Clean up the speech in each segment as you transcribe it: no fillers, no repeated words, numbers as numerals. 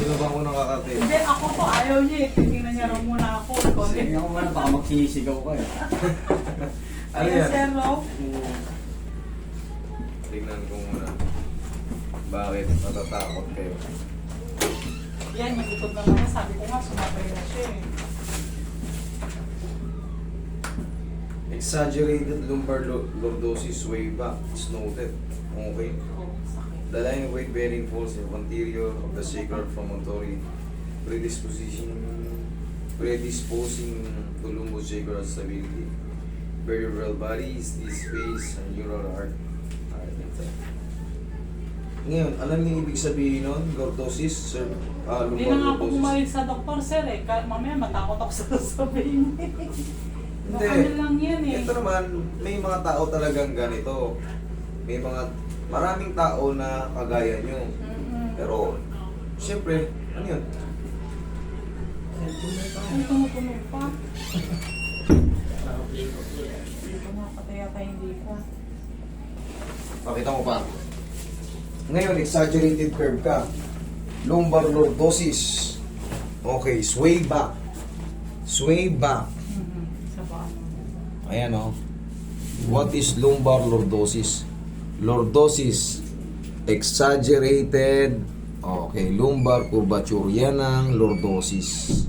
Sino ba unang kakate? Hindi, ako to. Ayaw niya eh. Titingnan niya raw muna ako. Sige ako muna, baka magsisigaw ka eh. Ano Ayan, yan? sir, no? Tingnan ko muna. Bakit natatakot kayo? Yan, magikot na naman. Sabi ko nga, sumabay na siya eh. Exaggerated lumbar lordosis way back. It's noted. Okay. Oh, sakit. The line of weight bearing falls in anterior of the sacral promontory, predisposing to lumbosacral stability. Vertebral bodies, this face, and neural arc. Ngayon, alam niyo ibig sabihin nun? Lordosis, sir? Hindi na nga ako bumalik sa doktor, sir eh. Mamaya matakot ako sa sasabihin eh. Hindi. Ano lang yan eh. Ito naman, may mga tao talagang ganito. May maraming tao na kagaya nyo. Pero, siyempre, ano yun? Ang tumutunog pa. Dito nga, patay yata hindi pa. Pakita mo pa. Ngayon, exaggerated curve ka. Lumbar lordosis. Okay, sway back. Sway back. Sa paano? Ayan o. What is lumbar lordosis? Lordosis, exaggerated. Okay, lumbar curvature. Yan ang lordosis.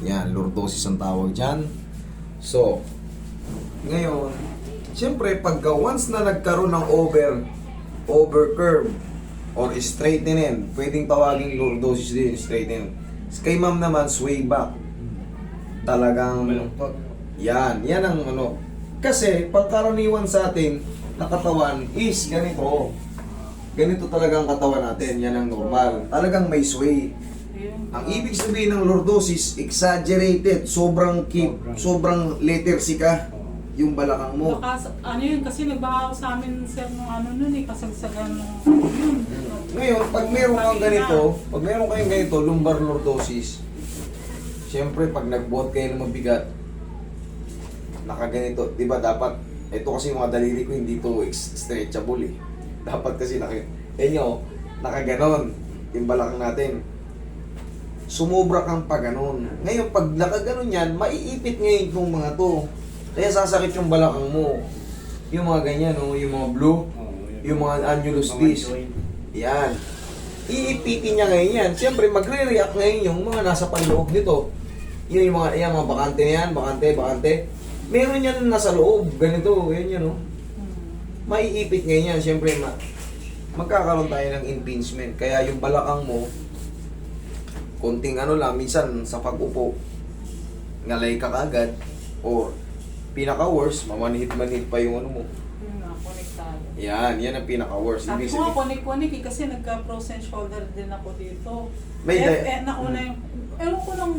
Yan, lordosis ang tawag dyan. So, ngayon, siyempre, pagka once na nagkaroon ng over curve or straightening, pwedeng tawaging lordosis din, straightening. Kay ma'am naman, sway back. Talagang, yan ang ano. Kasi, pagkaraniwan sa atin, na katawan is ganito. Ganito talaga ang katawan natin, yan ang normal. Talagang may sway. Ang ibig sabihin ng lordosis, exaggerated, sobrang letter C ka. Yung balakang mo. Baka, ano yun, kasi nagbaha ako sa amin, sir, nung ano nun eh, kasagsagan nung Ngayon, pag meron kang ganito, pag meron kayong ganito, lumbar lordosis, siyempre, pag nagbuhat kayo ng mabigat, nakaganito, di ba dapat, ito kasi yung mga daliri ko, hindi to stretchable eh. Dapat kasi nakaganon, yung balakang natin. Sumobra kang pa ganon. Ngayon, pag nakaganon yan, maiipit ngayon itong mga to. Kaya sasakit yung balakang mo. Yung mga ganyan, no? Yung mga blue, yung mga annulus disc. Yan. Iipitin niya ngayon yan. Siyempre, magre-react ngayon yung mga nasa panloob nito. Yun yung mga bakante na yan, bakante. Meron yan nasa loob. Ganito, ganyan, no? Maiipit ngayon yan. Siyempre, magkakaroon tayo ng impingement. Kaya yung balakang mo, konting ano lang, minsan sa pag-upo, ngalay ka kagad, or pinaka-worst, mamanhid-manhid pa yung ano mo. Yun nga, konektado. Yan ang pinaka-worst. Sabi Ibig ko nga, sabihin, konek-konek eh, kasi nagka-frozen shoulder din ako dito. May nauna yung, ewan ko lang,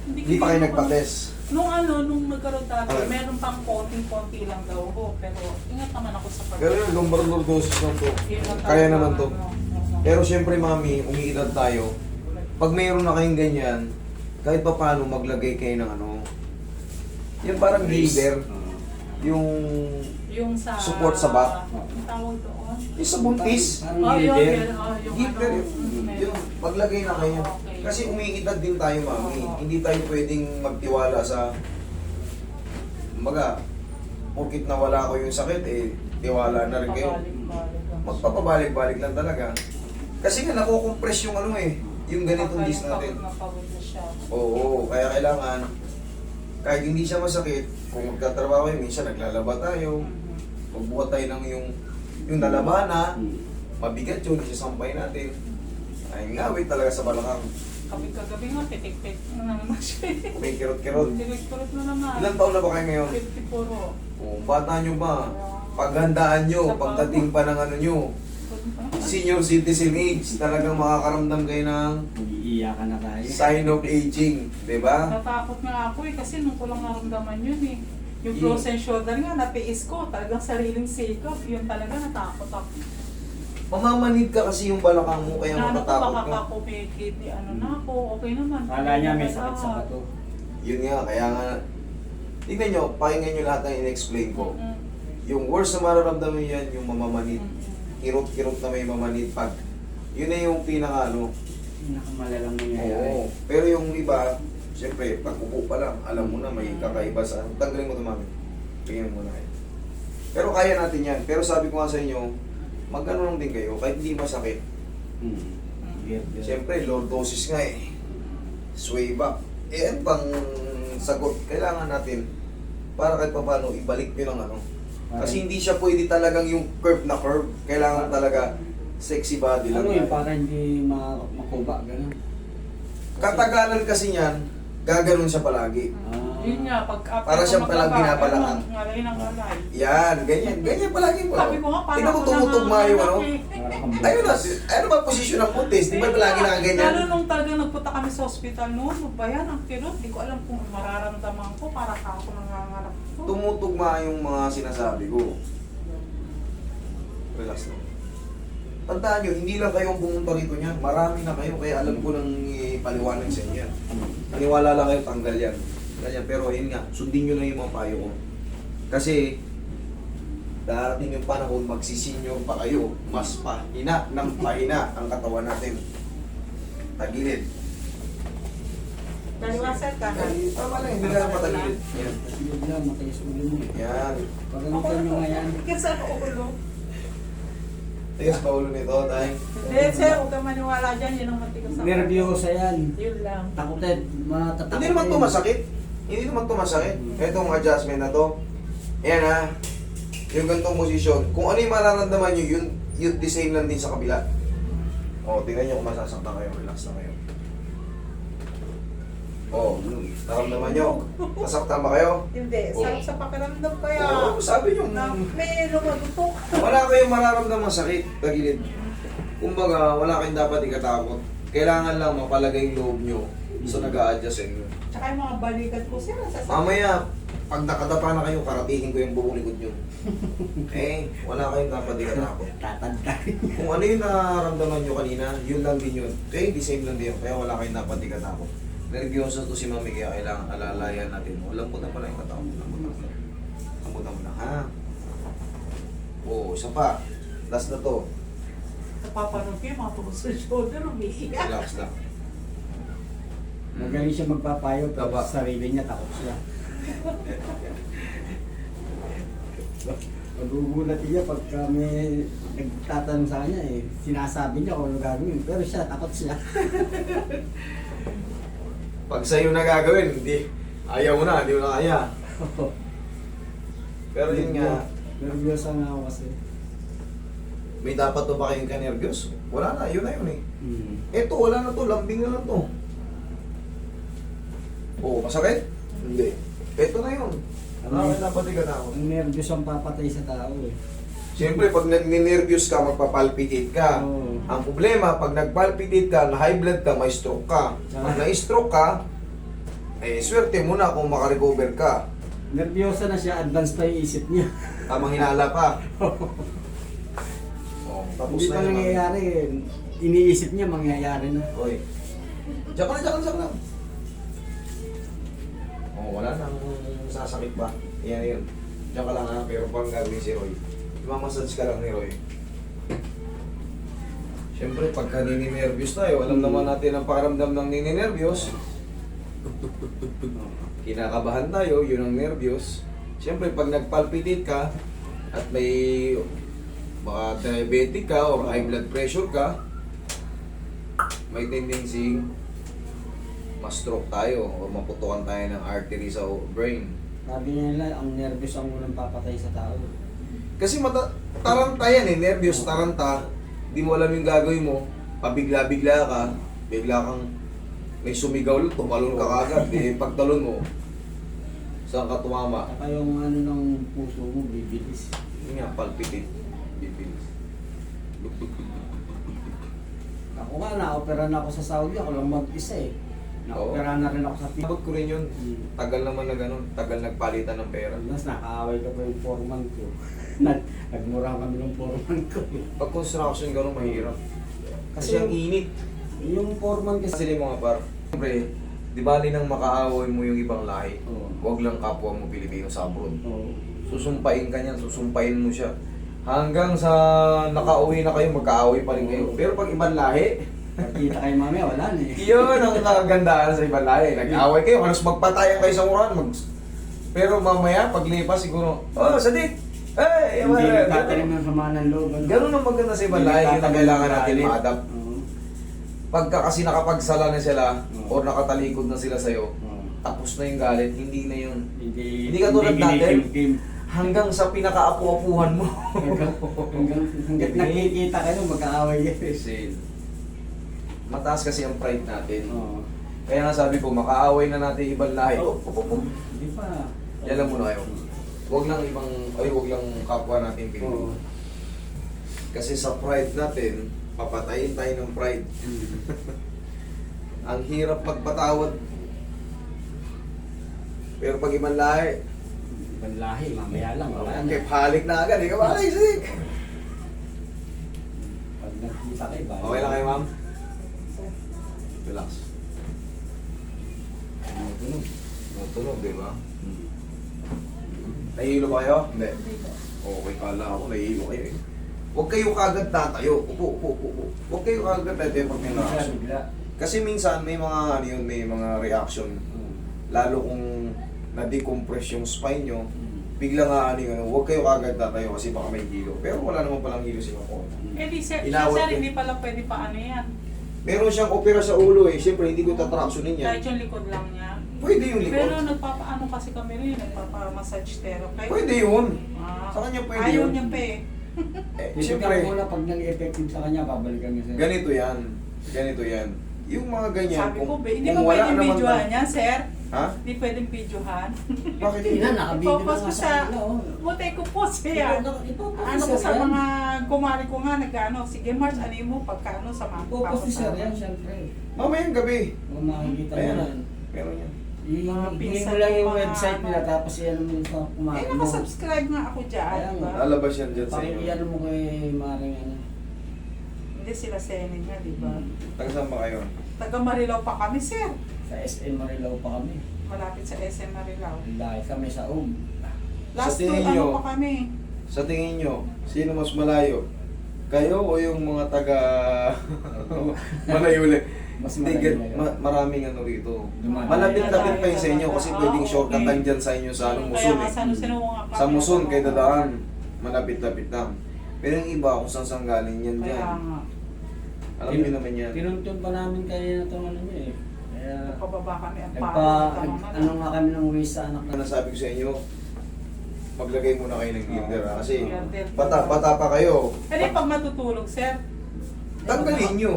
hindi pa kayo nagpa-test. Nung nagkaroon dati, Ah. meron pang konting-konti lang daw ako, pero ingat naman ako sa pag- Pero yung lumbar lordosis lang to. Yun ang Kaya tawag naman ng to. ano. Pero syempre, mami, umiidad tayo. Pag mayroon na kayong ganyan, kahit pa paano maglagay kayo ng ano, yung parang leader, yung sa support sa back. Ang tawag doon. Yung sa buntis. Oh, yun, yun. Oh, yung Leader, ano, yung maglagay na kayo. Okay. Kasi umiidad din tayo, mami. Oo. Hindi tayo pwedeng magtiwala sa, kumbaga, porkit nawala ko yung sakit, tiwala na rin kayo. Pabalik-balik lang. Magpapabalik-balik lang talaga. Kasi nga nakukompress yung ano yung ganitong disc natin. Napagod na siya. Oo, kaya kailangan, kahit hindi siya masakit, kung magtatrabaho kayo, minsan naglalaba tayo, magbuhat tayo ng yung nalabana, mabigat yun, isasampay natin. Ay ngawit talaga sa balakang. Kagabi nga, pitik-pik na naman siya. May kirot-kirot. Direct-kurot na naman. Ilang taon na ba kayo ngayon? 54. Oh, bata nyo ba? Paghandaan nyo, pagdating pa ng ano nyo, senior citizen age, talagang makakaramdam kayo ng Iiyakan na tayo. sign of aging, di ba? Natakot nga ako kasi nung ko lang naramdaman yun eh. Yung frozen shoulder nga, natiis ko. Talagang sariling sikap. Yun talaga, natakot ako. Mamamanid ka kasi yung balakang mo, kaya Ano ko, matatakot baka ka. ako may kidney, ano na ako, okay naman. Kala niya may sakit sa bato. Yun nga, kaya nga, tignan nyo, pakinggan nyo lahat ng in-explain ko. Yung worst na mararamdaman nyo yan, yung mamamanid. Kirot-kirot na may mamanid. Pag, yun na yung pinaka ano, Nakamalalang nangyayari. Oo. Pero yung iba, siyempre, pag upo pa lang, alam mo na may kakaiba sa... Tanggalin mo ito, mami. Tingnan mo na kayo. Pero kaya natin yan. Pero sabi ko nga sa inyo, mag-ano lang din kayo, kahit hindi masakit. Weird, weird. Siyempre, lordosis nga eh. Sway back. Eh, ano bang sagot? Kailangan natin para kahit pa paano, ibalik nyo ng ano. Kasi hindi siya pwede talagang yung curve na curve. Kailangan talaga sexy body lang. Ano yun, yan. para hindi makuba, gano'n. Katagalan kasi niyan, gaganon siya palagi. Yun nga, pag after Para ko siyang palang maglaba, binabalakang. ayun, ngalay ng ngalay. Yan, ganyan. Ganyan palagi mo. Sabi ko nga, Tingnan parang mo tumutugma yung ano. Para kang Ayun na, ano ba posisyon ng putis? Di ba palagi na ganyan? Lalo nung talaga nagpunta kami sa ospital noon, ano ba yan, ang kirot, di ko alam kung mararamdaman ko para ka ako nangangarap ko. Tumutugma yung mga sinasabi ko. Relax lang. Tandaan nyo, hindi lang kayong pumunta rito niyan. Marami na kayo, kaya alam ko nang ipaliwanag sa inyo yan. Naniwala lang kayo, tanggal yan. Ganyan, pero yun nga, sundin nyo lang yung mga payo ko. Kasi, darating yung panahon, magsisenyor pa kayo. Mas pahina ng pahina ang katawan natin. Tagilid. Daliwa sir ka na. Ay, tama lang, hindi lang patagilid. Yan. Kasi bigla, matiis ulo mo eh. Yan. Pagalitan nyo nga yan. Kasi ano ulo. Tigas pa ulo nito, tayo. Hindi sir, huwag ka maniwala dyan, yun ang matigas sa Nervyosa yan. Yun lang. Takutin, matatakot. Hindi naman to masakit. Hindi naman to masakit. Itong adjustment na to. Ayan ha. Yung ganitong posisyon. Kung ano yung mararamdaman nyo, yun the same lang din sa kabila. O, tingnan nyo kung masasaktan kayo. Relax na kayo. O, naramdaman nyo. Nasaktan ba kayo? Hindi, Oo. sarap sa pakiramdam kaya. Oo, sabi nyo. Na, may lumagutok. Wala kayong mararamdaman sakit. Tagilid. Kumbaga, wala kayong dapat ikatakot. Kailangan lang mapalagay yung loob nyo sa nag-a-adjust sa inyo. Tsaka yung mga balikat ko sir, sasakit. Mamaya, pag nakadapa na kayo, karatihin ko yung buong likod nyo. Eh, wala kayong dapat ikatakot. Tatanda rin. Kung ano yung nararamdaman nyo kanina, yun lang din yun. Okay, the same lang din yun. Kaya wala kayong dapat ikatakot. Nervyoso to si Mami, kaya kailangan alalayan natin. Lambot na pala yung katawan. Lambot na pala. Lambot na pala, ha? Oo, isa pa. Last na to. Napapanood ko yung mga tungkol sa shoulder, umiiyak. Relax lang. Magaling siya magpapayo, pero Taba. sa sarili niya takot siya. Magugulat niya pag kami nagtatanong sa kanya eh. Sinasabi niya kung ano gagawin, pero siya, takot siya. Pag sa'yo na gagawin, hindi. Ayaw mo na, hindi mo na kaya. Pero yun nga, Nervyosa nga ako kasi. may dapat to ba kayong kanervyos? Wala na, yun na yun eh. Hmm. Eto, wala na to, lambing na lang to. Oo, masakit? Hindi. Eto na yun. Ano na dapat ikatakot? Ang nervyos ang papatay sa tao eh. Siyempre, pag nag-nervyos ka, magpapalpitate ka. Oo. Ang problema, pag nagpalpitate ka, na high blood ka, may stroke ka. Pag na-stroke ka, eh, swerte mo na kung makarecover ka. Nervyosa na siya, advance pa yung isip niya. Tamang hinala pa. Oh, tapos Hindi na pa yun. nangyayari eh. Iniisip niya mangyayari na. Oy. Diyan ka na, diyan ka na, diyan ka na. Oh, wala nang sasakit ba? Yan yun. Diyan ka lang ha, pero pang gagawin si Roy. Mamassage ka lang ni Roy. Siyempre, pagka nininervyos tayo, alam naman natin ang pakiramdam ng nininervyos. Kinakabahan tayo, yun ang nervyos. Siyempre, pag nagpalpitate ka, at may baka diabetic ka o high blood pressure ka, may tendency ma-stroke tayo o maputukan tayo ng artery sa brain. Sabi nila, ang nervous ang unang papatay sa tao. Kasi taranta yan eh, nervyos, taranta. Di mo alam yung gagawin mo, pabigla-bigla ka, bigla kang may sumigaw lang, tumalon ka kagad. Pagtalon mo, saan ka tumama? Saka yung ano ng puso mo, bibilis. Yun nga, palpitate. Bibilis. Ako nga, na-opera na ako sa Saudi, ako lang mag-isa eh. Na-opera na rin ako sa Abot ko rin yun. Tagal naman na ganun. Tagal nagpalitan ng pera. Mas nakaaway ka pa yung foreman ko. Nagmura kami ng foreman ko. Pag construction ganun, mahirap. Kasi Kasi ang init. yung foreman kasi... Kasi mga par, siyempre, di bali nang makaaway mo yung ibang lahi. Oo. Huwag lang kapwa mo Pilipino sa abroad. Oo. Susumpain ka niyan, susumpain mo siya. Hanggang sa nakauwi na kayo, magkaaway pa rin kayo. Pero pag ibang lahi, Pagkita kay mami, wala na eh. Yun ang kagandahan sa ibang lahi. Nag-away kayo, halos magpatayan kayo sa uran. Pero mamaya, paglipas siguro, oh, sadik! Eh, Hindi wala. nagtatanim ng sama ng loob. ano. Ganun ang maganda sa ibang Hindi lahi. Yun ang nagtatanim kailangan ng natin galit. ma-adapt. Oo. Pagka kasi nakapagsala na sila, Oo. or nakatalikod na sila sa'yo, Oo. tapos na yung galit, hindi na yun. Hindi ka tulad natin. kinikim-kim. Hanggang sa pinaka-apu-apuhan mo. Hanggat nakikita kayo, magkaaway kayo. Kasi mataas kasi ang pride natin. Oo. Kaya nga sabi ko, makaaway na natin ibang lahi. Oh, Hindi pa. Yan lang muna kayo. Huwag lang ibang, huwag lang kapwa natin Oo. Pilipino. Kasi sa pride natin, papatayin tayo ng pride. Ang hirap magpatawad. Pero pag ibang lahi, Ibang lahi, mamaya lang. Wala okay, na. halik na agad. Ikaw ba, Isaac? Pag nagkita kayo, balik. Okay lang kayo, ma'am? Relax. Tunog. Tunog, di ba? Hmm. Nahihilo ba kayo? Hindi. Okay, kala ako nahihilo kayo eh. Huwag kayo kagad tatayo. Upo. Huwag kayo kagad tatayo pag may Bigla, reaction. bigla. Kasi minsan may mga ano yun, may mga reaction. Lalo kung na-decompress yung spine nyo, bigla nga ano yun, huwag kayo kagad tatayo kasi baka may hilo. Pero wala naman palang hilo si Mako. Eh di sir, Inawat sir, eh. hindi pala pwede pa ano yan. Meron siyang opera sa ulo eh. Siyempre hindi ko tatractionin yan. Kahit yung likod lang niya. Pwede yung likod. Pero nagpapaano kasi kami rin, nagpapa-massage therapy. Pwede yun. Ah, Sa kanya pwede ayaw yun. niya pa eh. Siyempre, Siyempre, muna pag nag-effective sa kanya, babalikan niya sa'yo. ganito yan. Ganito yan. Yung mga ganyan. Sabi ko, hindi kung mo wala pwedeng naman videohan yan, sir. Ha? Hindi pwedeng videohan. Bakit Hindi na, nakabidyo na Ipopost nga ko sa sa, kanila. oh. butay ko po siya. Ano ko sa mga kumari ko nga, nag-ano, sige Mars, ano mo, pagkano sa mga Pupos ni sir yan, siyempre. Mamayang gabi. Kung makikita mo Ayan. yan. Meron yan. Mga Hindi pinsan mo lang ko, yung mga website nila, ano. tapos yan mo sa kumain Eh, mo. nakasubscribe nga ako dyan, Kaya di ba? nga. Lalabas yan dyan sa inyo. Pakiyan mo kay Maring ano. Hindi sila senin nga, di ba? Taga saan ba kayo? Taga Marilao pa kami, sir. Sa SM Marilao pa kami. Malapit sa SM Marilao. Dahil kami sa UM. Last tingin two, ano nyo? pa kami? Sa tingin nyo, sino mas malayo? Kayo o yung mga taga Malayuli? Mas Ticket, malayo. maraming ano rito. Dumadaan. Malapit-lapit pa yun sa inyo kasi Ah, pwedeng okay. shortcutan dyan sa inyo sa ano, Kaya Muson nga, eh. sa Muson nga kami. Sa Muson, kay dadaan. Malapit-lapit lang. Pero yung iba kung saan galing yan Kaya dyan. nga. Alam niyo naman yan. Tinuntun pa namin kayo na itong ano niya eh. Kaya, Nagpababa kami ang ano nga kami ng wish sa anak Ano sabi ko sa inyo, maglagay muna kayo ng gilder ha? Kasi Gilder. bata pa kayo. Pero pag matutulog, sir, Tanggalin nyo.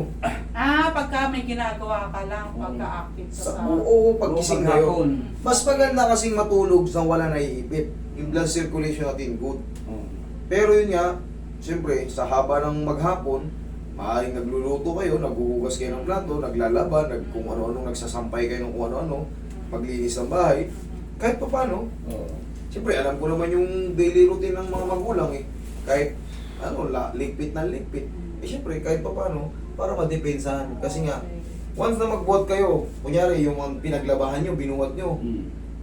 pagka may ginagawa ka lang, pagka-active ka Sa, sa... oo, pagising kayo. hapon. Mas maganda kasing matulog nang wala naiipit. Yung blood circulation natin good. Oh. Pero yun nga, siyempre, sa haba ng maghapon, maaaring nagluluto kayo, naghuhugas kayo ng plato, naglalaba, kung ano-ano, nagsasampay kayo ng kung ano-ano, maglinis ng bahay. Kahit pa paano, Oo. siyempre, alam ko naman yung daily routine ng mga magulang eh. Kahit, ligpit na ligpit. Eh siyempre, kahit pa paano, para madepensahan. Kasi nga, once na magbuhat kayo, kunyari yung mga pinaglabahan nyo, binuhat nyo,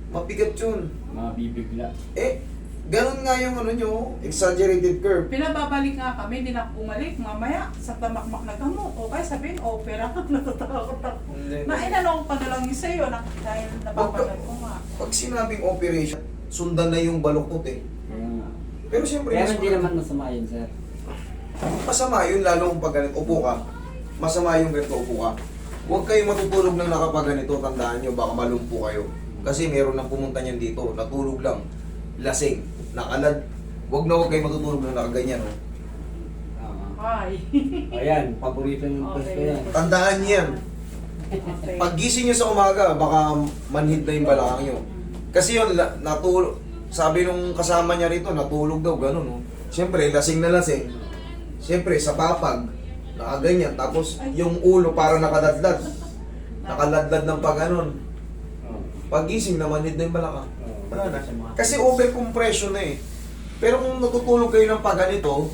mabigat yun. Mabibigla. Eh, ganun nga yung ano nyo, exaggerated curve. Pinababalik nga kami, hindi na bumalik. Mamaya, sa tamakmak na gamot. O kaya sabihin, opera. Natatakot ako. Nainano ko pa na lang yung sa'yo dahil napapanood ko nga. Pag sinabing operation, sundan na yung baluktot eh. Kaya nga. Pero siyempre, Pero mas hindi naman masama yun, sir. masama yun lalo kung pag ganito, upo ka. Masama yung ganito, upo ka. Huwag kayong matutulog ng nakapaganito, tandaan nyo, baka malumpo kayo. Kasi meron nang pumunta niyan dito, natulog lang, lasing, nakalad. Huwag kayo matutulog ng nakaganyan. Oh. Tama. Ay. Ayan, paborito ng Okay. pwesto yan. Tandaan niyo yan. Okay. Pag gising nyo sa umaga, baka manhid na yung balakang nyo. Kasi yun, natulog, sabi nung kasama niya rito, natulog daw, gano'n. No? Siyempre, lasing na lasing. Siyempre, sa papag, nakaganyan. Tapos, yung ulo parang nakadadlad. Nakaladlad ng pag-anon. Oo. Pag gising, namanhid na yung balakang. Oo. Wala na. Kasi over-compression na eh. Pero kung natutulog kayo ng pag-ganito,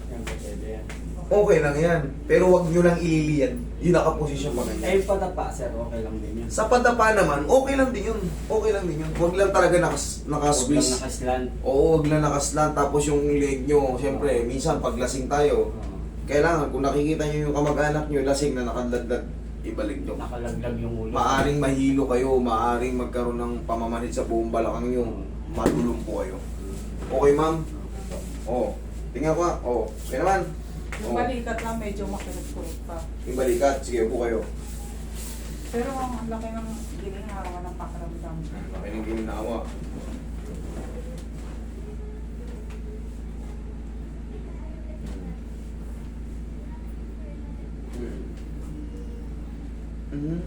Yan, pwede yan. okay lang yan. Pero wag nyo lang ililiyan. Yung nakaposisyon pa ganyan. Eh, yung padapa, sir, okay lang din yan. Sa padapa naman, okay lang din yun. Okay lang din yun. Huwag lang talaga Huwag lang nakasqueeze. nakaslan. Oo, huwag lang nakaslan. Tapos yung leg nyo, syempre, minsan pag lasing tayo, Oo. kailangan, kung nakikita nyo yung kamag-anak nyo, lasing na nakadladlad, ibalik nyo. Nakalaglag yung ulo. Maaring mahilo kayo, maaring magkaroon ng pamamanhid sa buong balakang nyo, matulong po kayo. Okay, ma'am? Oo. Tingnan ko, oo. Okay naman? Yung balikat lang medyo makinig-kurot pa. Yung balikat, sige po kayo. Pero ang laki ng ginhawa ng pakiramdam. Laki ng gininawa. Mhm.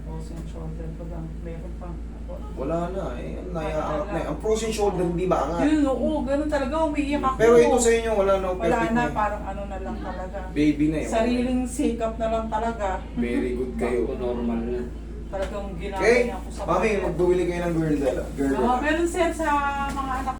Frozen shoulder ko lang. Meron pang ako. Wala na eh. Naiaangat na eh. Ang frozen shoulder, hindi ba angat? Yun, oo, ganun talaga. Umiiyak ako. Pero ito sa inyo, wala na. Wala Perfect na, na. parang ano na lang talaga. Baby na eh. Sariling sikap na lang talaga. Very good kayo. Normal na. Talagang ginamit Okay, niya ako sa mami, magbuwili kayo ng girl dala. Girl Ah, dala. meron sir sa mga anak